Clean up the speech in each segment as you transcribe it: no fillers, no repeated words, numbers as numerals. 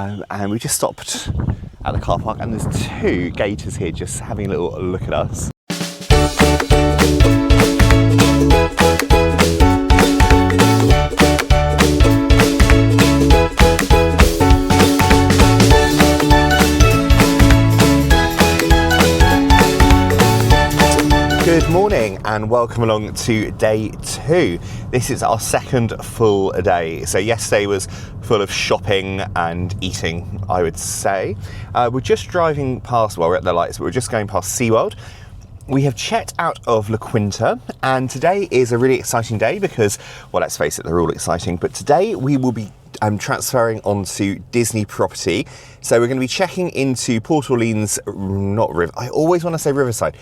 And we just stopped at the car park and there's two gators here just having a little look at us. Good morning and welcome along to day 2. This is our second full day. So yesterday was full of shopping and eating, I would say. We're just driving past, well, we're at the lights, but we're just going past SeaWorld. We have checked out of La Quinta, and today is a really exciting day because, well, let's face it, they're all exciting, but today we will be transferring onto Disney property. So we're going to be checking into Port Orleans, I always want to say Riverside,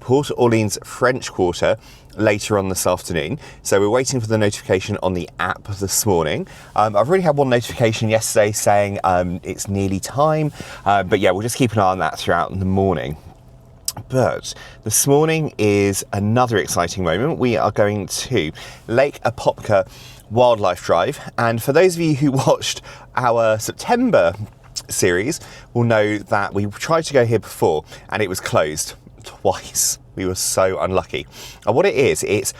Port Orleans French Quarter later on this afternoon. So we're waiting for the notification on the app this morning. I've already had one notification yesterday saying it's nearly time, but yeah, we'll just keep an eye on that throughout the morning. But this morning is another exciting moment. We are going to Lake Apopka Wildlife Drive, and for those of you who watched our September series will know that we tried to go here before and it was closed twice. We were so unlucky. And what it is, it's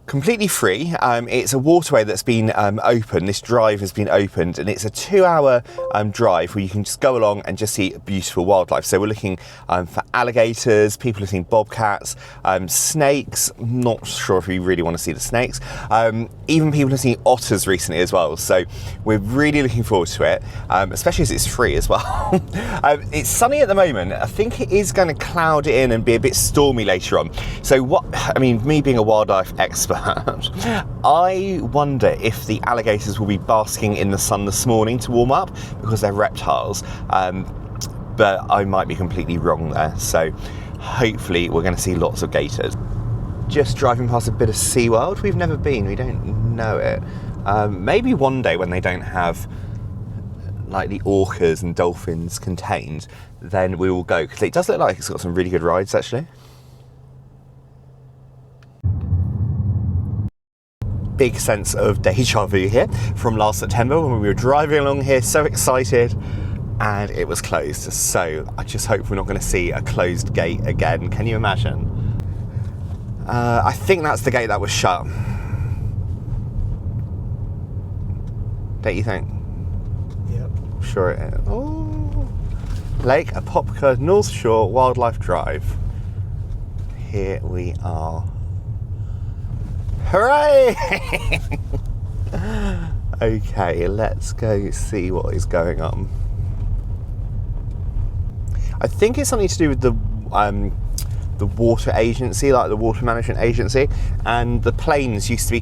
completely free. It's a waterway that's been open. This drive has been opened and it's a 2-hour drive where you can just go along and just see beautiful wildlife. So we're looking for alligators, people are seeing bobcats, snakes. Not sure if we really want to see the snakes. Even people are seeing otters recently as well. So we're really looking forward to it, especially as it's free as well. It's sunny at the moment. I think it is going to cloud it in and be a bit stormy later on. So me being a wildlife expert, I wonder if the alligators will be basking in the sun this morning to warm up because they're reptiles, but I might be completely wrong there. So hopefully we're going to see lots of gators. Just driving past a bit of SeaWorld. We've never been, we don't know it. Maybe one day when they don't have like the orcas and dolphins contained, then we will go, because it does look like it's got some really good rides actually. Big sense of deja vu here from last September when we were driving along here, so excited, and it was closed. So I just hope we're not going to see a closed gate again. Can you imagine? I think that's the gate that was shut. Don't you think? Yep. Sure it is. Oh, Lake Apopka North Shore Wildlife Drive. Here we are. Hooray! Okay, let's go see what is going on. I think it's something to do with the water agency, like the water management agency, and the planes used to be,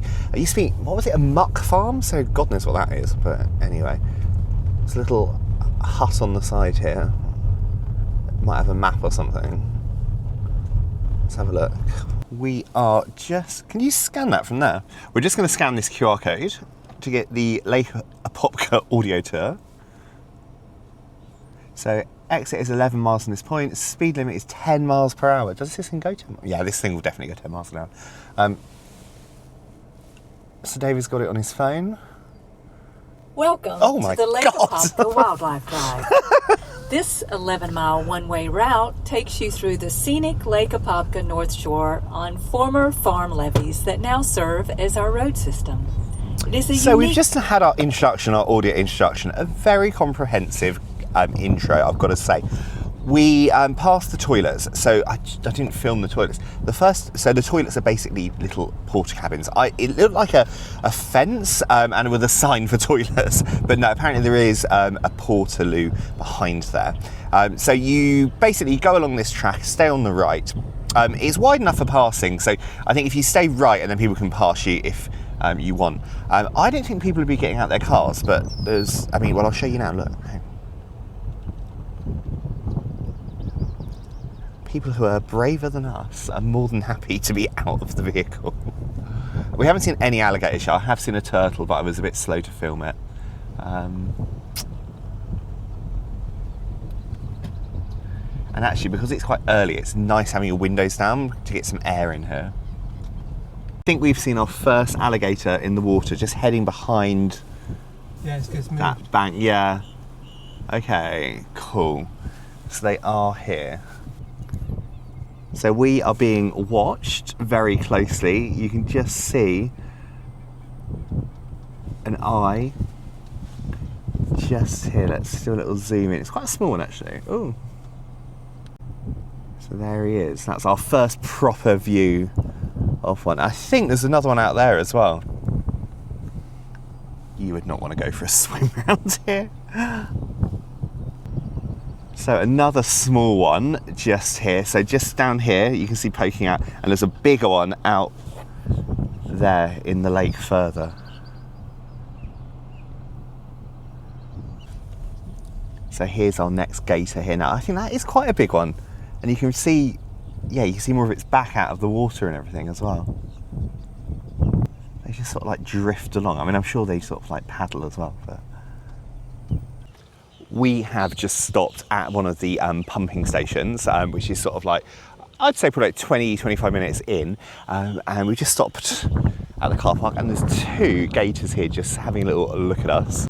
what was it, a muck farm? So God knows what that is, but anyway. There's a little hut on the side here. It might have a map or something. Let's have a look. We are just, can you scan that from there? We're just going to scan this QR code to get the Lake Apopka audio tour. So exit is 11 miles from this point, speed limit is 10 miles per hour. Does this thing go 10 miles? Yeah, this thing will definitely go 10 miles an hour. So David's got it on his phone. Welcome to the Lake Apopka Wildlife Drive. This 11-mile one-way route takes you through the scenic Lake Apopka North Shore on former farm levees that now serve as our road system. It is a we've just had our introduction, our audio introduction, a very comprehensive intro, I've got to say. We passed the toilets, so I didn't film the toilets. So the toilets are basically little porta cabins. It looked like a fence and with a sign for toilets, but no, apparently there is a portaloo behind there. So you basically go along this track, stay on the right. It's wide enough for passing, so I think if you stay right and then people can pass you if you want. I don't think people would be getting out their cars, but I'll show you now, look. People who are braver than us are more than happy to be out of the vehicle. We haven't seen any alligators yet. I have seen a turtle, but I was a bit slow to film it. And actually, because it's quite early, it's nice having your windows down to get some air in here. I think we've seen our first alligator in the water, just heading behind that bank. Yeah. Okay, cool. So they are here. So we are being watched very closely. You can just see an eye just here. Let's do a little zoom in. It's quite a small one actually. Oh. So there he is. That's our first proper view of one. I think there's another one out there as well. You would not want to go for a swim around here. So another small one just here. So just down here, you can see poking out, and there's a bigger one out there in the lake further. So here's our next gator here. Now I think that is quite a big one, and you can see, yeah, you can see more of its back out of the water and everything as well. They just sort of like drift along. I mean, I'm sure they sort of like paddle as well, but. We have just stopped at one of the pumping stations, which is sort of like, I'd say probably like 20-25 minutes in, and we just stopped at the car park, and there's two gators here just having a little look at us.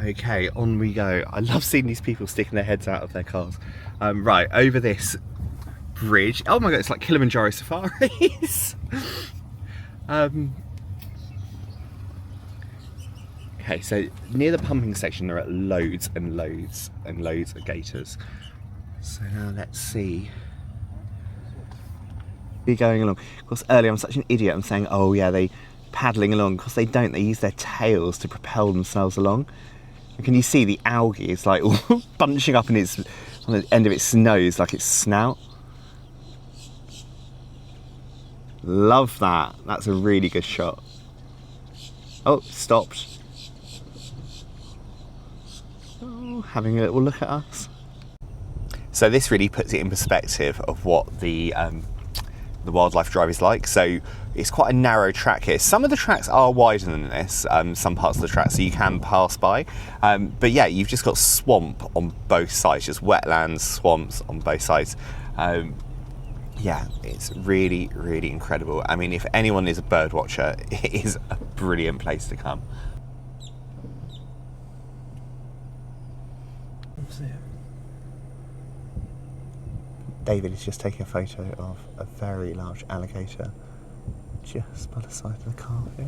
Okay, on we go. I love seeing these people sticking their heads out of their cars. Right, over this bridge. Oh my god, it's like Kilimanjaro safaris. Okay, so near the pumping station there are loads and loads and loads of gators. So now let's see. Be going along. Of course, earlier I'm such an idiot. I'm saying, oh yeah, they paddling along. Of course they don't. They use their tails to propel themselves along. And can you see the algae? It's like all bunching up in its, on the end of its nose, like its snout. Love that. That's a really good shot. Oh, stopped. Oh, having a little look at us. So this really puts it in perspective of what the wildlife drive is like. So it's quite a narrow track here. Some of the tracks are wider than this, some parts of the track, so you can pass by. But yeah, you've just got swamp on both sides, just wetlands, swamps on both sides. Yeah, it's really, really incredible. I mean, if anyone is a bird watcher, it is a brilliant place to come. David is just taking a photo of a very large alligator just by the side of the car here.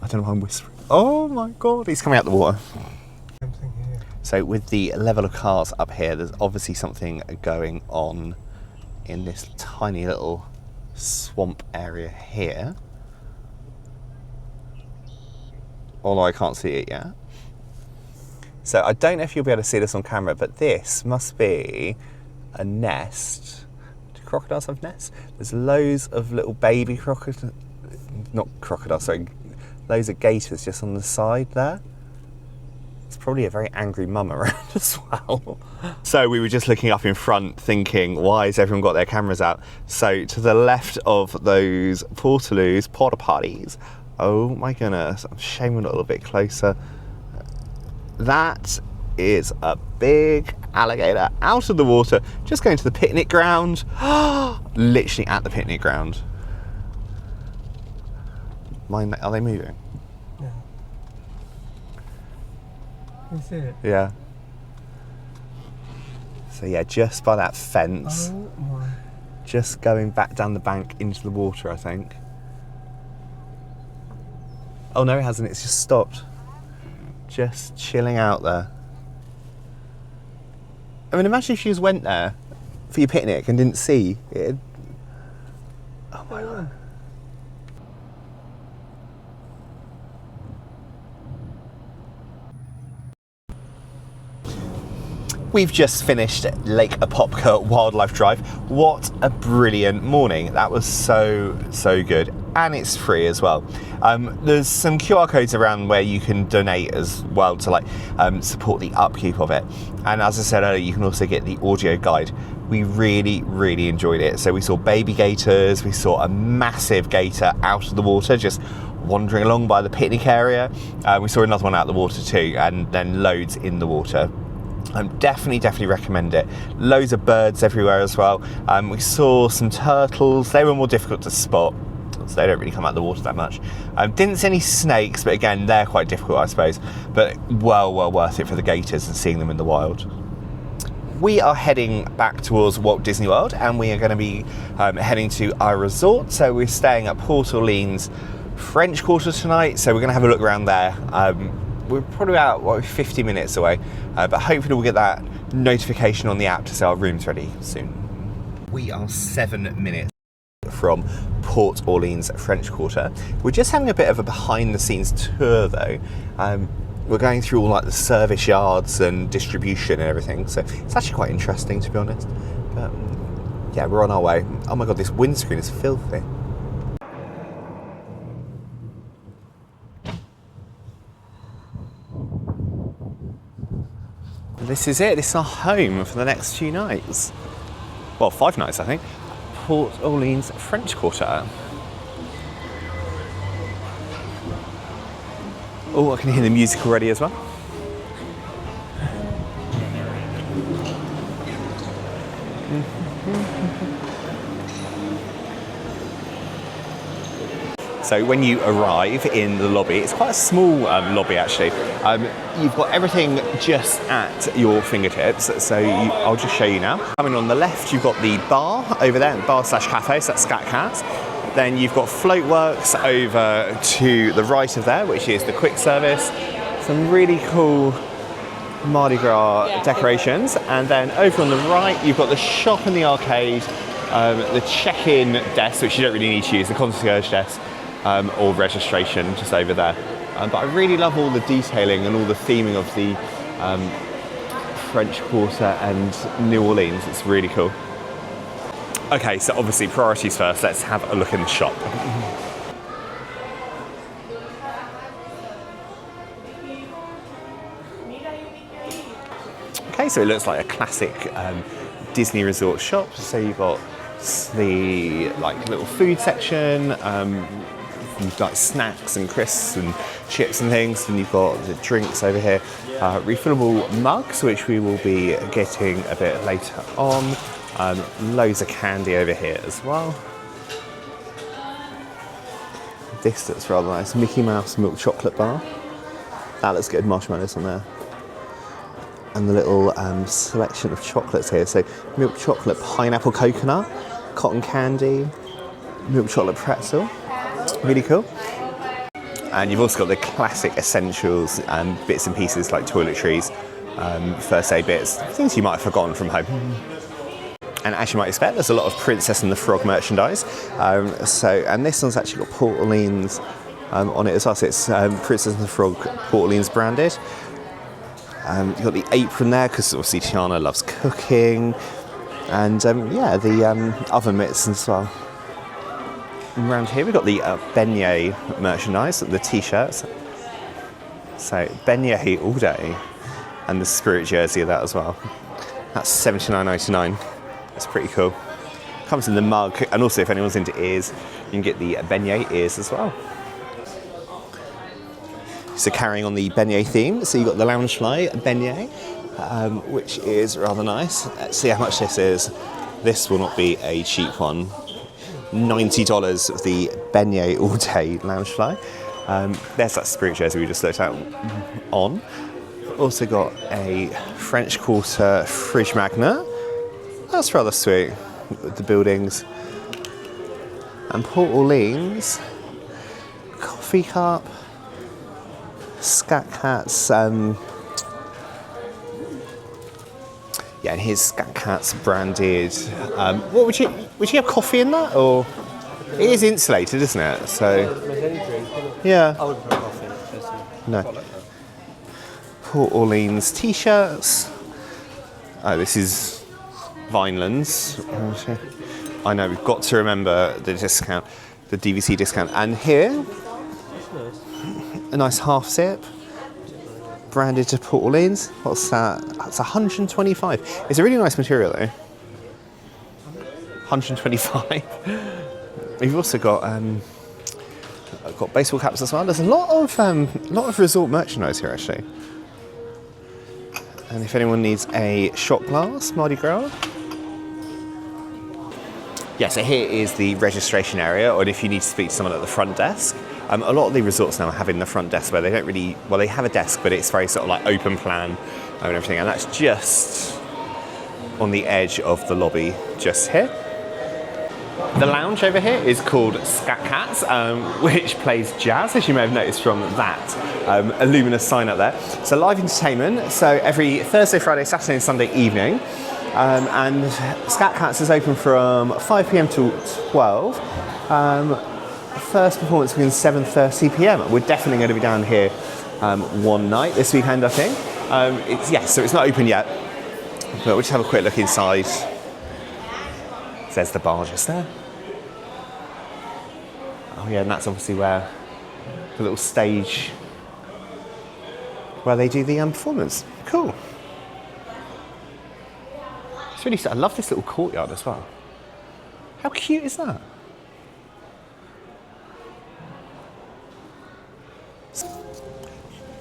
I don't know why I'm whispering. Oh my god, he's coming out the water. So with the level of cars up here, there's obviously something going on in this tiny little swamp area here. Although I can't see it yet. So I don't know if you'll be able to see this on camera, but this must be a nest. Do crocodiles have nests? There's loads of little baby crocodiles, not crocodiles, sorry, loads of gators just on the side there. It's probably a very angry mum around as well. So we were just looking up in front thinking, why has everyone got their cameras out? So to the left of those porta potties, oh my goodness, I'm ashamed we're not a little bit closer. That is a big alligator out of the water, just going to the picnic ground. Literally at the picnic ground. Are they moving? Yeah. You see it? Yeah. So yeah, just by that fence. Oh my. Just going back down the bank into the water, I think. Oh no, it hasn't, it's just stopped. Just chilling out there. I mean, imagine if you just went there for your picnic and didn't see it. Oh my god. We've just finished Lake Apopka Wildlife Drive. What a brilliant morning. That was so good. And it's free as well. There's some QR codes around where you can donate as well to support the upkeep of it. And as I said earlier, you can also get the audio guide. We really enjoyed it. So we saw baby gators, we saw a massive gator out of the water, just wandering along by the picnic area. We saw another one out of the water too, and then loads in the water. Definitely recommend it. Loads of birds everywhere as well. We saw some turtles. They were more difficult to spot, so they don't really come out of the water that much. Didn't see any snakes, but again, they're quite difficult, I suppose. But well worth it for the gators and seeing them in the wild. We are heading back towards Walt Disney World, and we are going to be heading to our resort. So we're staying at Port Orleans French Quarter tonight, so we're going to have a look around there. We're probably about 50 minutes away, but hopefully we'll get that notification on the app to say our room's ready soon. We are 7 minutes from Port Orleans French Quarter. We're just having a bit of a behind the scenes tour though. We're going through all like the service yards and distribution and everything, so it's actually quite interesting, to be honest. But yeah, we're on our way. Oh my god, this windscreen is filthy. This is it. This is our home for the next few nights. Well, 5 nights, I think. Port Orleans French Quarter. Oh, I can hear the music already as well. So when you arrive in the lobby, it's quite a small lobby actually. You've got everything just at your fingertips, so I'll just show you now. Coming on the left, you've got the bar over there, bar/cafe, so that's Scat Cats. Then you've got Floatworks over to the right of there, which is the quick service. Some really cool Mardi Gras decorations. And then over on the right, you've got the shop and the arcade, the check-in desk, which you don't really need to use, the concierge desk. Or registration just over there. But I really love all the detailing and all the theming of the French Quarter and New Orleans. It's really cool. Okay, so obviously priorities first. Let's have a look in the shop. Okay, so it looks like a classic Disney resort shop. So you've got the little food section. You've got snacks and crisps and chips and things, and you've got the drinks over here. Refillable mugs, which we will be getting a bit later on. Loads of candy over here as well. This looks rather nice. Mickey Mouse milk chocolate bar. That looks good. Marshmallows on there. And the little selection of chocolates here. So milk chocolate, pineapple coconut, cotton candy, milk chocolate pretzel. Really cool. And you've also got the classic essentials and bits and pieces like toiletries, first aid bits, things you might have forgotten from home. And as you might expect, there's a lot of Princess and the Frog merchandise. And this one's actually got Port Orleans on it as well. So it's Princess and the Frog Port Orleans branded. You've got the apron there because obviously Tiana loves cooking. And the oven mitts as well. And around here we've got the beignet merchandise, the t-shirts. So beignet all day, and the spirit jersey of that as well. That's $79.99. That's pretty cool. Comes in the mug, and also if anyone's into ears, you can get the beignet ears as well. So carrying on the beignet theme, so you've got the Loungefly beignet, which is rather nice. Let's see how much this is. This will not be a cheap one. $90 of the beignet all day Loungefly. There's that spirit jersey we just looked at on. Also got a French Quarter fridge magnet. That's rather sweet with the buildings. And Port Orleans coffee cup, Scat Cats. Yeah, and here's Scat Cats branded. What would you have coffee in that, or it is insulated, isn't it? So yeah. I wouldn't put coffee in it personally. No. Port Orleans t-shirts. Oh, this is Vineland's. I know we've got to remember the discount, the DVC discount. And here, a nice half sip. Branded to Port Orleans. What's that? That's 125. It's a really nice material though. 125. We've also got baseball caps as well. There's a lot of resort merchandise here actually. And if anyone needs a shot glass, Mardi Gras. Yeah, so here is the registration area, or if you need to speak to someone at the front desk. A lot of the resorts now have in the front desk where they don't really, well, they have a desk, but it's very sort of like open plan and everything. And that's just on the edge of the lobby just here. The lounge over here is called Scat Cats, which plays jazz, as you may have noticed from that luminous sign up there. So live entertainment, so every Thursday, Friday, Saturday and Sunday evening. And Scat Cats is open from 5 p.m. till 12. First performance between 7:30 p.m. We're definitely going to be down here one night this weekend, I think. So it's not open yet, but we'll just have a quick look inside. There's the bar just there. Oh yeah, and that's obviously where the little stage where they do the performance. Cool. It's really, I love this little courtyard as well. How cute is that?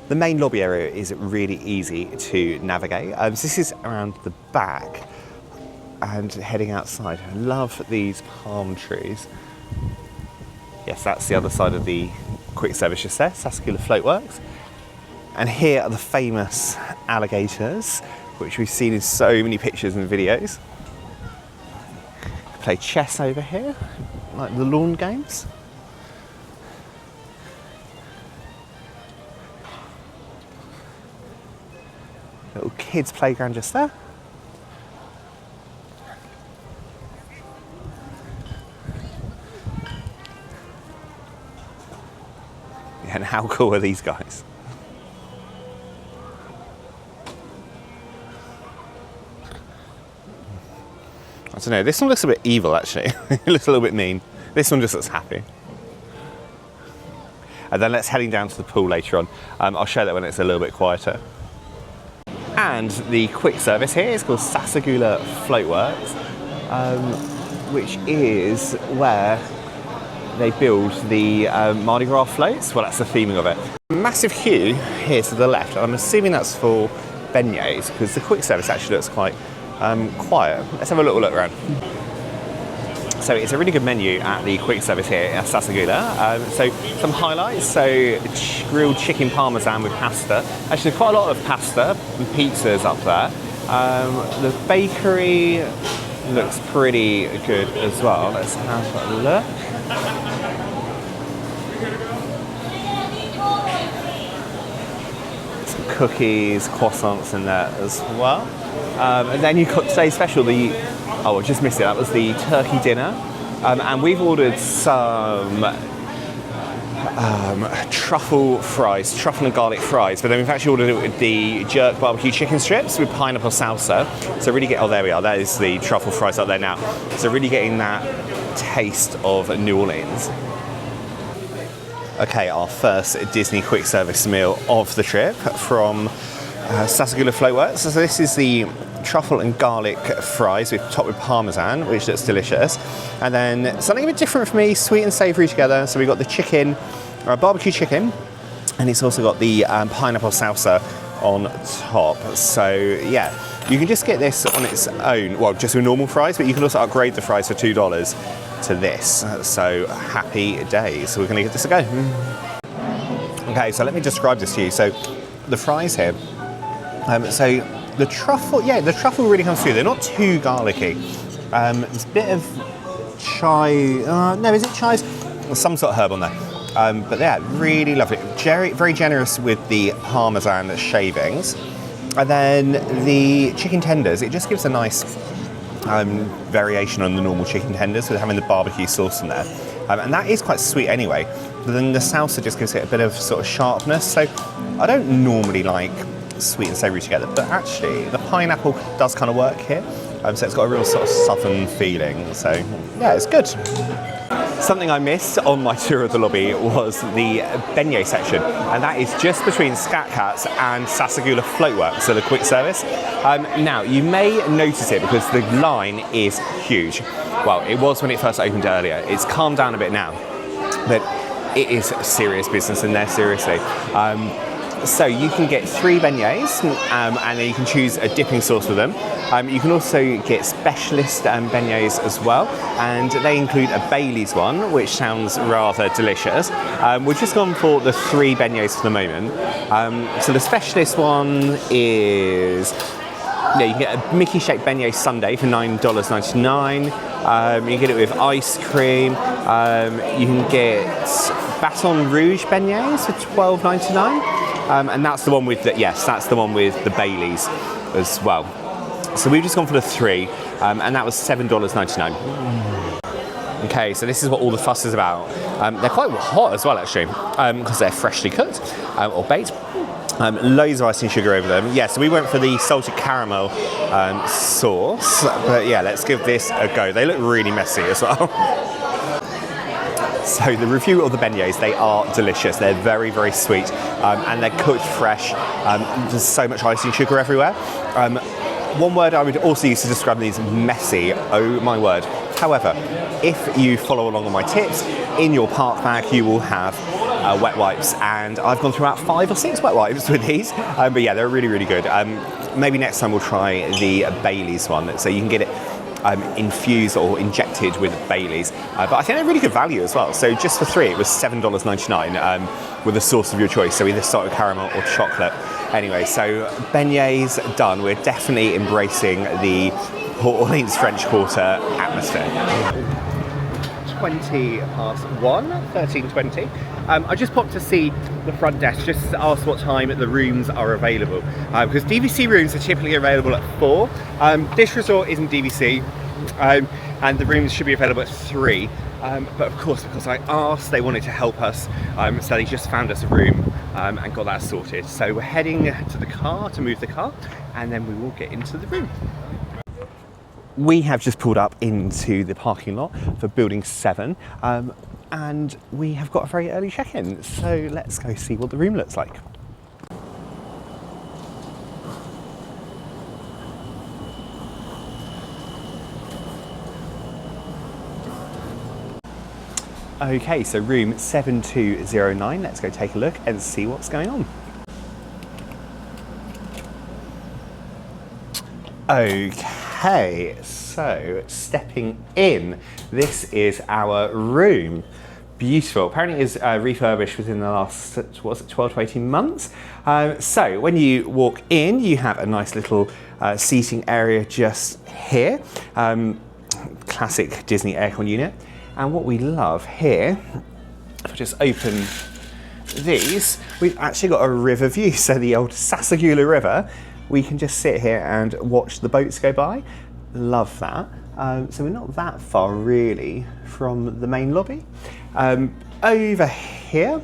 The main lobby area is really easy to navigate. So this is around the back and heading outside. I love these palm trees. Yes, that's the other side of the quick service just there, Sassagoula Floatworks. And here are the famous alligators, which we've seen in so many pictures and videos. Play chess over here, like the lawn games. Little kids' playground just there. Yeah, and how cool are these guys? I don't know, this one looks a bit evil actually. It looks a little bit mean. This one just looks happy. And then let's heading down to the pool later on. I'll show that when it's a little bit quieter. And the quick service here is called Sassagoula Floatworks, which is where they build the Mardi Gras floats. Well, that's the theming of it. Massive queue here to the left. I'm assuming that's for beignets because the quick service actually looks quite quiet. Let's have a little look around. So it's a really good menu at the quick service here at Sassagoula. So some highlights, so grilled chicken parmesan with pasta. Actually quite a lot of pasta and pizzas up there. The bakery looks pretty good as well. Let's have a look. Some cookies, croissants in there as well. And then you've got today's special, I just missed it, that was the turkey dinner. And we've ordered some truffle and garlic fries, but then we've actually ordered it with the jerk barbecue chicken strips with pineapple salsa. So really oh there we are, that is the truffle fries up there now. So really getting that taste of New Orleans. Okay, our first Disney quick service meal of the trip from Sassagoula Floatworks. So this is the truffle and garlic fries topped with parmesan, which looks delicious. And then something a bit different for me, sweet and savoury together. So we've got the chicken, barbecue chicken, and it's also got the pineapple salsa on top. So yeah, you can just get this on its own, well, just with normal fries, but you can also upgrade the fries for $2 to this. So happy days. So we're going to give this a go. Okay, so let me describe this to you. So the fries here, so the truffle really comes through. They're not too garlicky. There's a bit of chive, no, is it chives? There's some sort of herb on there. But yeah, really lovely. Very generous with the parmesan shavings. And then the chicken tenders, it just gives a nice variation on the normal chicken tenders with having the barbecue sauce in there. And that is quite sweet anyway. But then the salsa just gives it a bit of sort of sharpness. So I don't normally like sweet and savoury together, but actually the pineapple does kind of work here. So it's got a real sort of southern feeling. So yeah, it's good. Something I missed on my tour of the lobby was the beignet section, and that is just between Scat Cats and Sassagoula Floatworks, so the quick service. Now, you may notice it because the line is huge. Well, it was when it first opened earlier. It's calmed down a bit now, but it is serious business in there, seriously. So you can get 3 beignets, and then you can choose a dipping sauce with them. You can also get specialist beignets as well, and they include a Bailey's one, which sounds rather delicious. We've just gone for the 3 beignets for the moment. So the specialist one is, yeah, you can get a Mickey-shaped beignet sundae for $9.99. You can get it with ice cream. You can get Baton Rouge beignets for $12.99. And that's the one with the, yes, that's the one with the Baileys as well. So we've just gone for the 3, and that was $7.99. Okay, so this is what all the fuss is about. They're quite hot as well, actually, because they're freshly cooked or baked. Loads of icing sugar over them. Yeah, so we went for the salted caramel sauce, but yeah, let's give this a go. They look really messy as well. So the review of the beignets, they are delicious. They're very, very sweet, and they're cooked fresh. There's so much icing sugar everywhere. One word I would also use to describe these: messy. Oh my word. However, if you follow along on my tips, in your park bag you will have wet wipes, and I've gone through about 5 or 6 wet wipes with these. But yeah, they're really, really good. Maybe next time we'll try the Bailey's one, so you can get it infused or injected with Baileys, but I think they're really good value as well. So just for 3 it was $7.99 with a sauce of your choice, so either salted caramel or chocolate. Anyway, so beignets done. We're definitely embracing the Port Orleans French Quarter atmosphere. 13:20. I just popped to see the front desk just to ask what time the rooms are available, because DVC rooms are typically available at 4. This resort isn't DVC, and the rooms should be available at 3. But of course, because I asked, they wanted to help us, so they just found us a room and got that sorted. So we're heading to the car to move the car, and then we will get into the room. We have just pulled up into the parking lot for Building 7, and we have got a very early check-in, so let's go see what the room looks like. Okay, so room 7209, let's go take a look and see what's going on. Okay, so stepping in, this is our room. Beautiful. Apparently it's refurbished within the last, what's it, 12 to 18 months. So when you walk in, you have a nice little seating area just here. Classic Disney aircon unit. And what we love here, if I just open these, we've actually got a river view. So the old Sassagoula River, we can just sit here and watch the boats go by. Love that. So we're not that far really from the main lobby. Over here,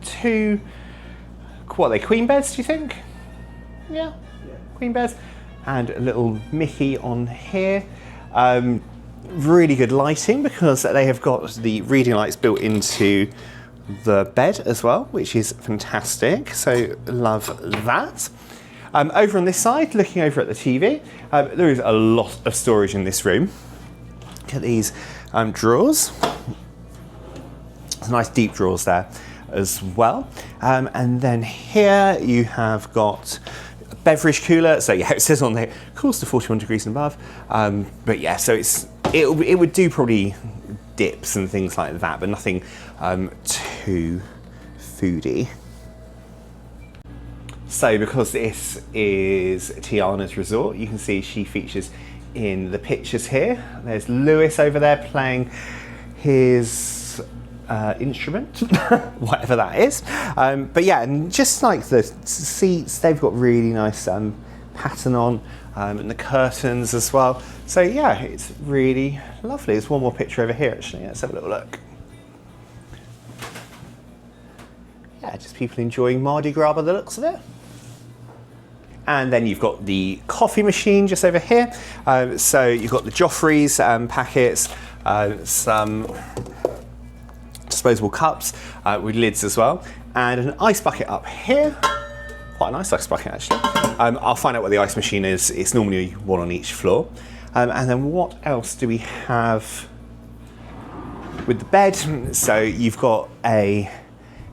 2, what are they, queen beds, do you think? Yeah, queen beds. And a little Mickey on here. Really good lighting because they have got the reading lights built into the bed as well, which is fantastic. So love that. Over on this side, looking over at the TV, there is a lot of storage in this room. Look at these drawers. There's nice deep drawers there as well. And then here you have got a beverage cooler. So yeah, it says on there, cools to 41 degrees and above. But yeah, so it would do probably dips and things like that, but nothing too foodie. So because this is Tiana's resort, you can see she features in the pictures here. There's Lewis over there playing his instrument, whatever that is. But yeah, and just like the seats, they've got really nice pattern on, and the curtains as well. So yeah, it's really lovely. There's one more picture over here actually. Let's have a little look. Yeah, just people enjoying Mardi Gras by the looks of it. And then you've got the coffee machine just over here. So you've got the Joffrey's packets, some disposable cups with lids as well, and an ice bucket up here. Quite a nice ice bucket actually. I'll find out what the ice machine is. It's normally one on each floor. And then what else do we have with the bed? So you've got a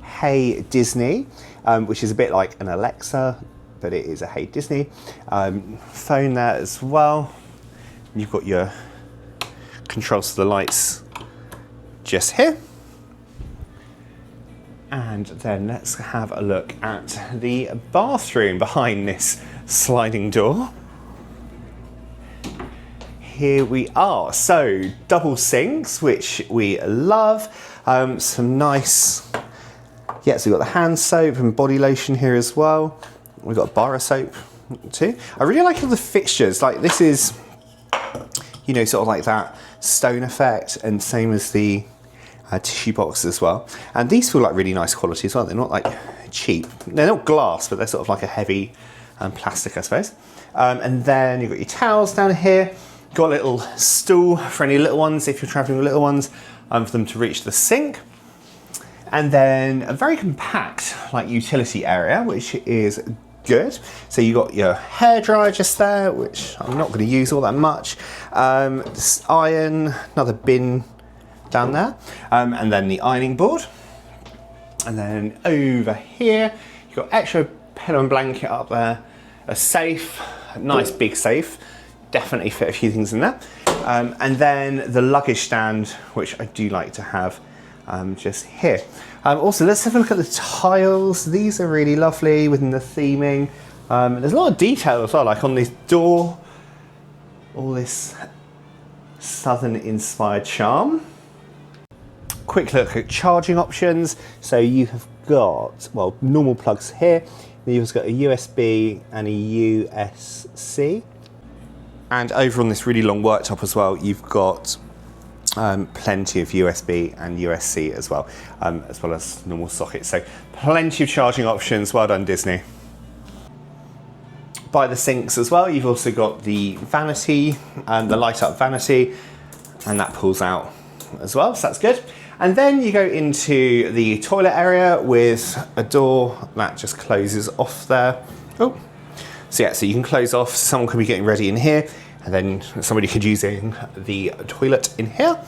Hey Disney, which is a bit like an Alexa, but it is a Hey Disney. Phone there as well. You've got your controls to the lights just here. And then let's have a look at the bathroom behind this sliding door. Here we are. So double sinks, which we love. Some nice, yeah, so we've got the hand soap and body lotion here as well. We've got a bar of soap too. I really like all the fixtures. Like this is, you know, sort of like that stone effect, and same as the tissue box as well. And these feel like really nice quality as well. They're not like cheap. They're not glass, but they're sort of like a heavy plastic, I suppose. And then you've got your towels down here. Got a little stool for any little ones, if you're traveling with little ones, for them to reach the sink. And then a very compact like utility area, which is good. So you got your hairdryer just there, which I'm not going to use all that much. This iron, another bin down there, and then the ironing board. And then over here, you've got extra pillow and blanket up there, a safe, a nice big safe, definitely fit a few things in there. And then the luggage stand, which I do like to have just here. Also, let's have a look at the tiles. These are really lovely within the theming. There's a lot of detail as well, like on this door, all this southern inspired charm. Quick look at charging options. So you have got, well, normal plugs here. Then you've got a USB and a USB-C. And over on this really long worktop as well, you've got plenty of USB and USB-C as well as normal sockets. So plenty of charging options. Well done, Disney. By the sinks as well, you've also got the vanity, the light up vanity, and that pulls out as well, so that's good. And then you go into the toilet area with a door that just closes off there. Oh, so yeah, so you can close off, someone could be getting ready in here, and then somebody could use the toilet in here.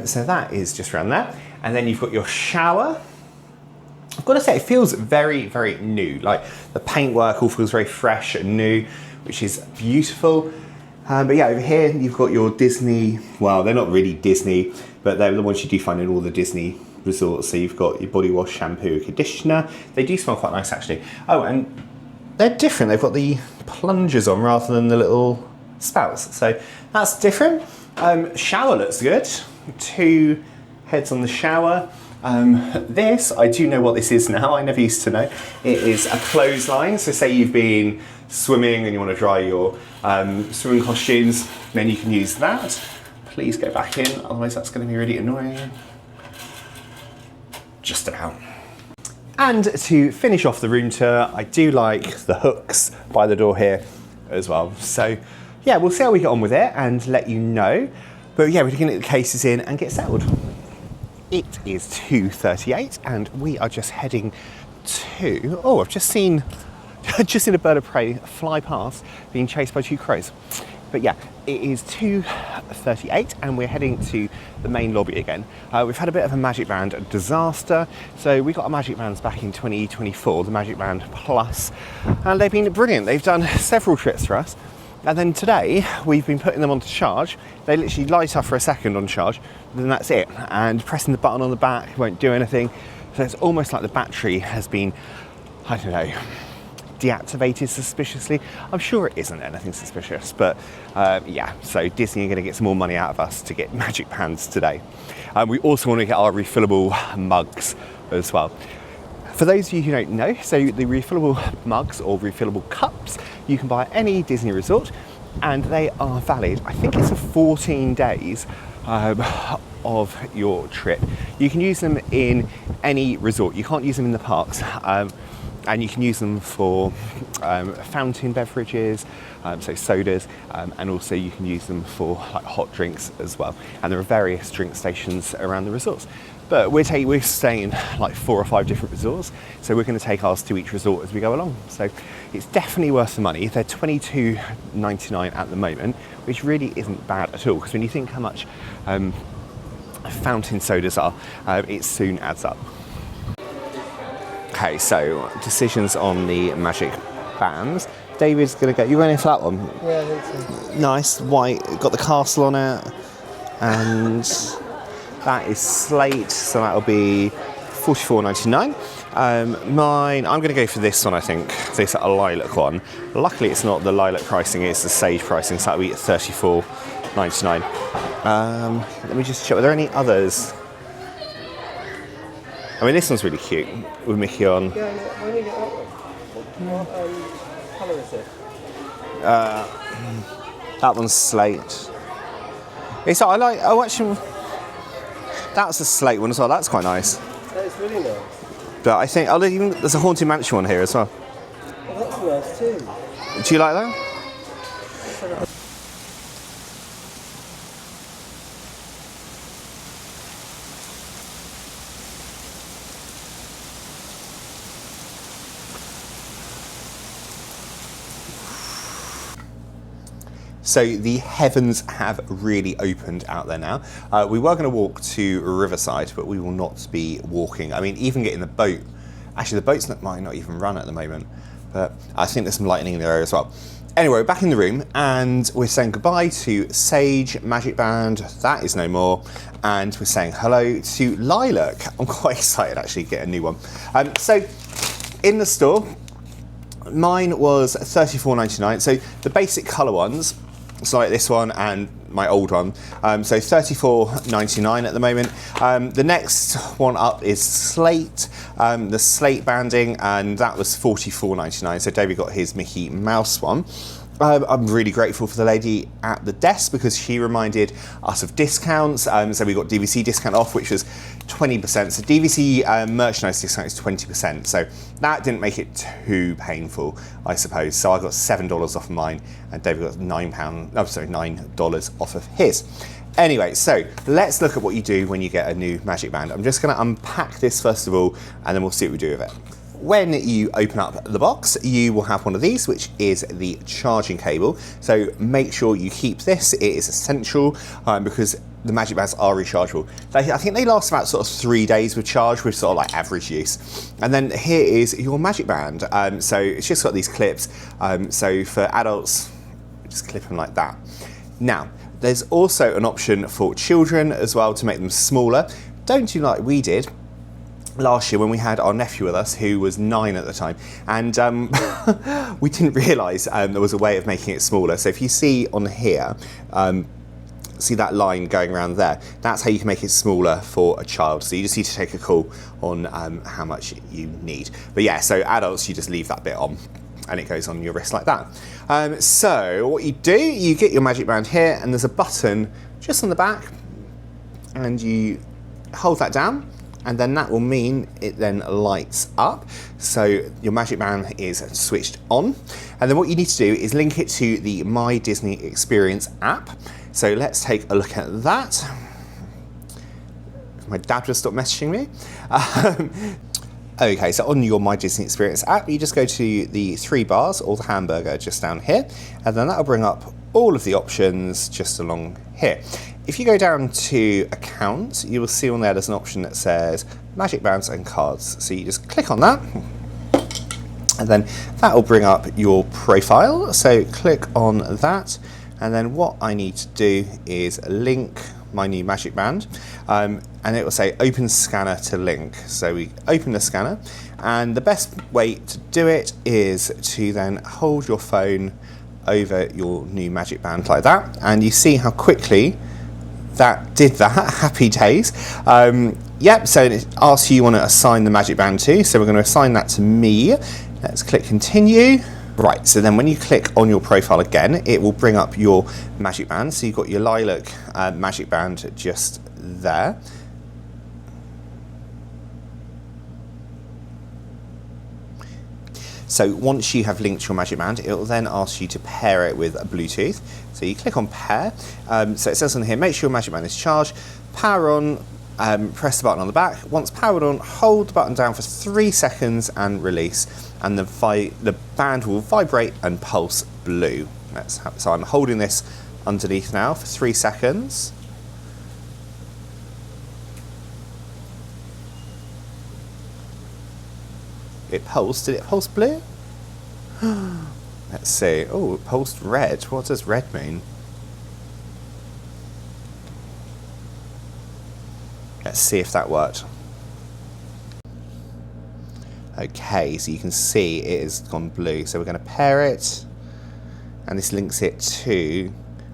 So that is just around there. And then you've got your shower. I've got to say, it feels very, very new. Like the paintwork all feels very fresh and new, which is beautiful. But yeah, over here you've got your Disney, well, they're not really Disney, but they're the ones you do find in all the Disney resorts. So you've got your body wash, shampoo, conditioner. They do smell quite nice, actually. Oh, and they're different. They've got the plungers on rather than the little spouts. So that's different. Shower looks good. 2 heads on the shower. This, I do know what this is now. I never used to know. It is a clothesline. So say you've been swimming and you want to dry your swimming costumes, then you can use that. Please go back in, otherwise that's going to be really annoying. Just about. And to finish off the room tour, I do like the hooks by the door here as well. So yeah, we'll see how we get on with it and let you know. But yeah, we're going to get the cases in and get settled. It is 2:38 and we are just heading to, oh, I've just seen a bird of prey fly past being chased by 2 crows. But yeah, it is 2:38 and we're heading to the main lobby again. We've had a bit of a Magic Band disaster. So we got our Magic Bands back in 2024, the Magic Band Plus, and they've been brilliant. They've done several trips for us. And then today, we've been putting them onto charge. They literally light up for a second on charge, then that's it. And pressing the button on the back won't do anything. So it's almost like the battery has been, I don't know, deactivated suspiciously. I'm sure it isn't anything suspicious, but yeah, so Disney are going to get some more money out of us to get Magic Bands today. We also want to get our refillable mugs as well. For those of you who don't know, so the refillable mugs or refillable cups, you can buy at any Disney resort and they are valid, I think it's for 14 days of your trip. You can use them in any resort. You can't use them in the parks. And you can use them for fountain beverages, so sodas, and also you can use them for like hot drinks as well. And there are various drink stations around the resorts. But we're staying like 4 or 5 different resorts, so we're going to take ours to each resort as we go along. So it's definitely worth the money. They're $22.99 at the moment, which really isn't bad at all, because when you think how much fountain sodas are, it soon adds up. Okay, so decisions on the magic bands. David's gonna go. You're going in for that one. Yeah, I think so. Nice white. Got the castle on it, and that is slate. So that'll be $44.99. Mine. I'm going to go for this one. I think this a lilac one. Luckily, it's not the lilac pricing; it's the sage pricing. So that'll be $34.99. Let me just check. Are there any others? I mean, this one's really cute with Mickey on. Yeah, I only get that one. What colour is it? That one's slate. It's I like. Oh, actually, that's a slate one as well. That's quite nice. That is really nice. But I think there's a Haunted Mansion one here as well. Oh, that's nice too. Do you like that? So the heavens have really opened out there now. We were going to walk to Riverside, but we will not be walking. I mean, even getting the boat. Actually, the boats might not even run at the moment, but I think there's some lightning in the area as well. Anyway, we're back in the room, and we're saying goodbye to Sage Magic Band. That is no more. And we're saying hello to Lilac. I'm quite excited actually to get a new one. So in the store, mine was $34.99. So the basic colour ones. So like this one and my old one. So $34.99 at the moment. The next one up is Slate, the Slate banding, and that was $44.99. So David got his Mickey Mouse one. I'm really grateful for the lady at the desk because she reminded us of discounts. So we got DVC discount off, which was 20%. So DVC merchandise discount is 20%. So that didn't make it too painful, I suppose. So I got $7 off of mine, and David got $9 off of his. Anyway, so let's look at what you do when you get a new Magic Band. I'm just going to unpack this first of all, and then we'll see what we do with it. When you open up the box, you will have one of these, which is the charging cable. So make sure you keep this. It is essential because the Magic Bands are rechargeable. I think they last about sort of 3 days with charge, with sort of like average use. And then here is your Magic Band. So it's just got these clips. So for adults, just clip them like that. Now, there's also an option for children as well to make them smaller. Don't do like we did last year when we had our nephew with us, who was 9 at the time, and we didn't realise there was a way of making it smaller. So if you see on here, see that line going around there, that's how you can make it smaller for a child. So you just need to take a call on how much you need. But yeah, so adults, you just leave that bit on and it goes on your wrist like that. So what you do, you get your Magic Band here, and there's a button just on the back, and you hold that down, and then that will mean it then lights up. So your Magic Band is switched on. And then what you need to do is link it to the My Disney Experience app. So let's take a look at that. My dad just stopped messaging me. Okay, so on your My Disney Experience app, you just go to the 3 bars or the hamburger just down here, and then that'll bring up all of the options just along here. If you go down to accounts, you will see on there's an option that says Magic Bands and Cards. So you just click on that, and then that will bring up your profile. So click on that, and then what I need to do is link my new Magic Band, and it will say open scanner to link. So we open the scanner, and the best way to do it is to then hold your phone over your new Magic Band like that, and you see how quickly that did that. Happy days. Yep, so it asks you want to assign the Magic Band to, so we're going to assign that to me. Let's click continue. Right, so then when you click on your profile again, it will bring up your Magic Band. So you've got your Lilac Magic Band just there. So once you have linked your Magic Band, it will then ask you to pair it with Bluetooth. So you click on pair. So it says on here, make sure your Magic Band is charged. Power on, press the button on the back. Once powered on, hold the button down for 3 seconds and release. And the band will vibrate and pulse blue. So I'm holding this underneath now for 3 seconds. it pulsed. Did it pulse blue? Let's see. Oh, it pulsed red. What does red mean? Let's see if that worked. Okay, so you can see it has gone blue. So we're going to pair it, and this links it to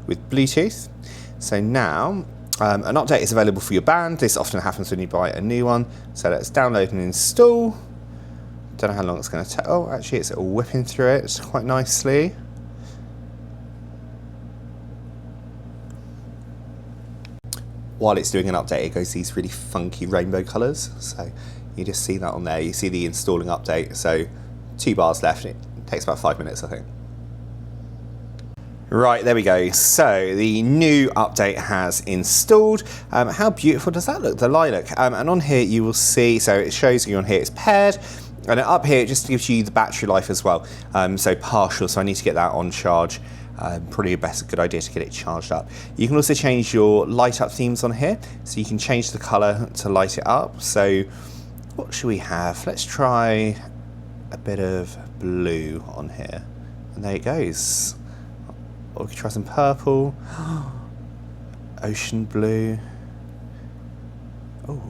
with Bluetooth. So now an update is available for your band. This often happens when you buy a new one. So let's download and install. Don't know how long it's going to take. Oh, actually, it's whipping through it quite nicely. While it's doing an update, it goes these really funky rainbow colours. So you just see that on there. You see the installing update. So 2 bars left. It takes about 5 minutes, I think. Right, there we go. So the new update has installed. How beautiful does that look? The lilac. And on here you will see, so it shows you on here it's paired. And up here it just gives you the battery life as well. So partial, so I need to get that on charge. Probably a good idea to get it charged up. You can also change your light up themes on here. So you can change the colour to light it up. So what should we have? Let's try a bit of blue on here. And there it goes. Or we could try some purple. Ocean blue. Oh,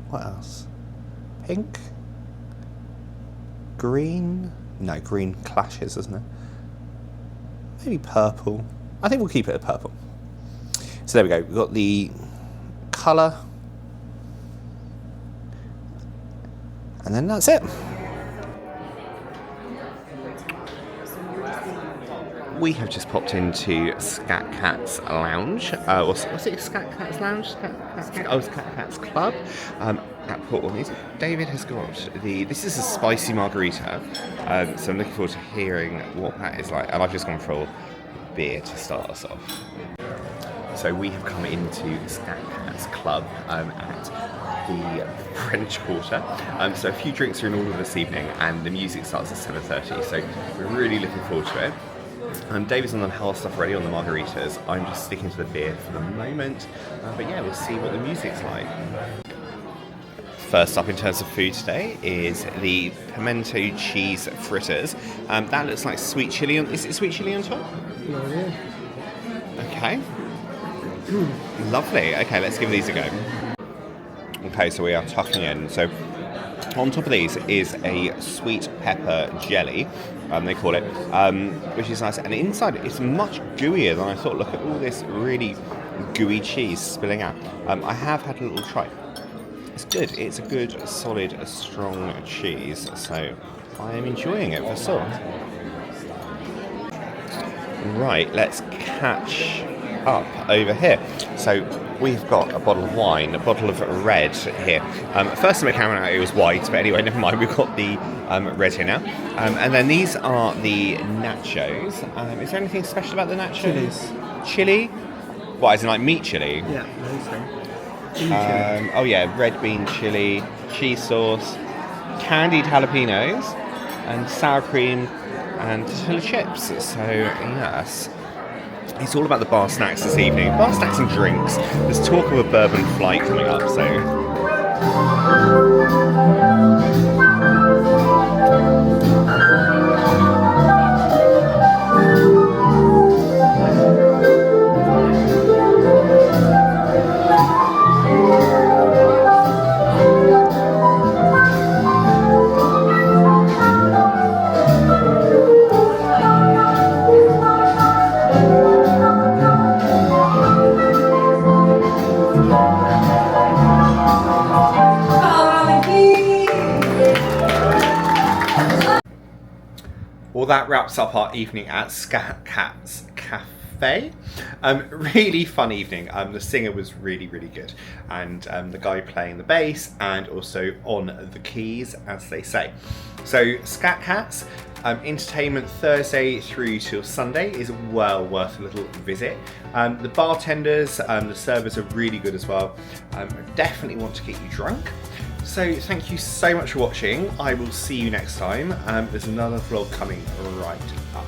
what else? Pink? Green? No, green clashes, doesn't it? Maybe purple. I think we'll keep it at purple. So there we go. We've got the colour. And then that's it. We have just popped into Scat Cats Lounge. Was it Scat Cats Lounge? Scat Cats Club at Port Orleans. David has got this is a spicy margarita, so I'm looking forward to hearing what that is like. And I've just gone for a beer to start us off. So we have come into Scat Cats Club at the French Quarter. So a few drinks are in order this evening, and the music starts at 7:30. So we're really looking forward to it. David's on the whole stuff already on the margaritas. I'm just sticking to the beer for the moment. But yeah, we'll see what the music's like. First up in terms of food today is the pimento cheese fritters. That looks like sweet chili. Is it sweet chili on top? Yeah. Okay. Lovely. Okay, let's give these a go. Okay, so we are tucking in. So on top of these is a sweet pepper jelly, they call it, which is nice. And inside it's much gooier than I thought. Look at all this really gooey cheese spilling out. I have had a little try. It's good. It's a good, solid, strong cheese. So I am enjoying it for sure. Right, let's catch up over here. So we've got a bottle of wine, a bottle of red here. First time it came out it was white, but anyway, never mind, we've got the red here now. And then these are the nachos. Is there anything special about the nachos? Chilies. Chili? What, is it like meat chili? Yeah, those things. Oh yeah, red bean chili, cheese sauce, candied jalapenos, and sour cream and tortilla chips. So yes. It's all about the bar snacks this evening. Bar snacks and drinks. There's talk of a bourbon flight coming up, so... Well, that wraps up our evening at Scat Cats Cafe. Really fun evening. The singer was really, really good. And the guy playing the bass and also on the keys, as they say. So, Scat Cats, entertainment Thursday through till Sunday is well worth a little visit. The bartenders, the servers are really good as well. Definitely want to get you drunk. So thank you so much for watching. I will see you next time. There's another vlog coming right up.